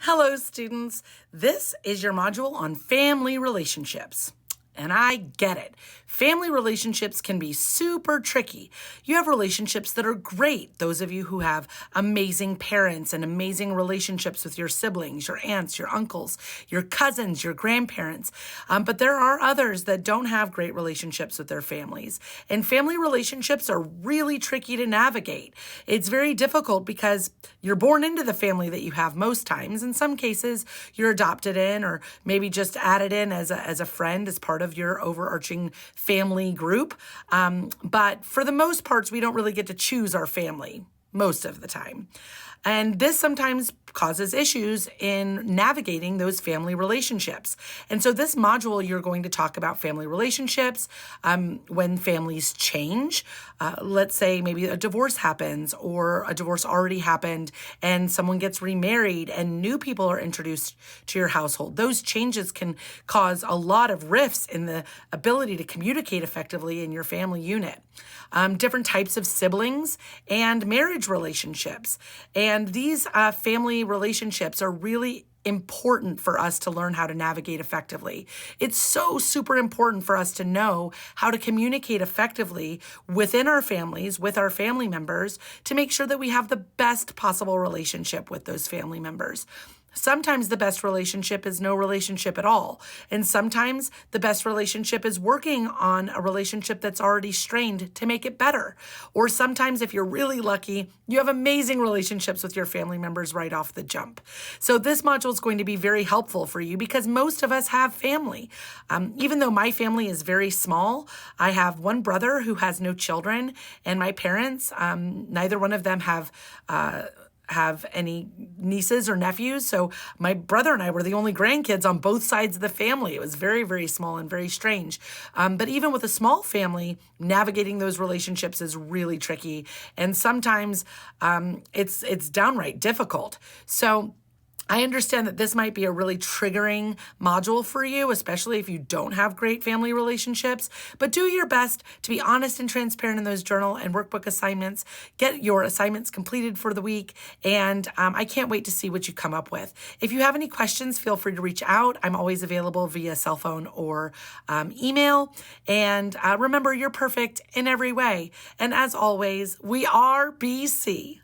Hello, students. This is your module on family relationships. And I get it. Family relationships can be super tricky. You have relationships that are great. Those of you who have amazing parents and amazing relationships with your siblings, your aunts, your uncles, your cousins, your grandparents. But there are others that don't have great relationships with their families. And family relationships are really tricky to navigate. It's very difficult because you're born into the family that you have most times. In some cases, you're adopted in or maybe just added in as a friend, as part of your overarching family group. But for the most parts, we don't really get to choose our family most of the time. And this sometimes causes issues in navigating those family relationships. And so this module, you're going to talk about family relationships, when families change. Let's say maybe a divorce happens or a divorce already happened and someone gets remarried and new people are introduced to your household. Those changes can cause a lot of rifts in the ability to communicate effectively in your family unit. Different types of siblings and marriage relationships. And these family relationships are really important for us to learn how to navigate effectively. It's so super important for us to know how to communicate effectively within our families, with our family members, to make sure that we have the best possible relationship with those family members. Sometimes the best relationship is no relationship at all. And sometimes the best relationship is working on a relationship that's already strained to make it better. Or sometimes, if you're really lucky, you have amazing relationships with your family members right off the jump. So this module is going to be very helpful for you because most of us have family. Even though my family is very small, I have one brother who has no children, and my parents, neither one of them have any nieces or nephews. So my brother and I were the only grandkids on both sides of the family. It was very, very small and very strange. But even with a small family, navigating those relationships is really tricky. And sometimes it's downright difficult. So I understand that this might be a really triggering module for you, especially if you don't have great family relationships, but do your best to be honest and transparent in those journal and workbook assignments. Get your assignments completed for the week, and I can't wait to see what you come up with. If you have any questions, feel free to reach out. I'm always available via cell phone or email. And remember, you're perfect in every way. And as always, we are BC.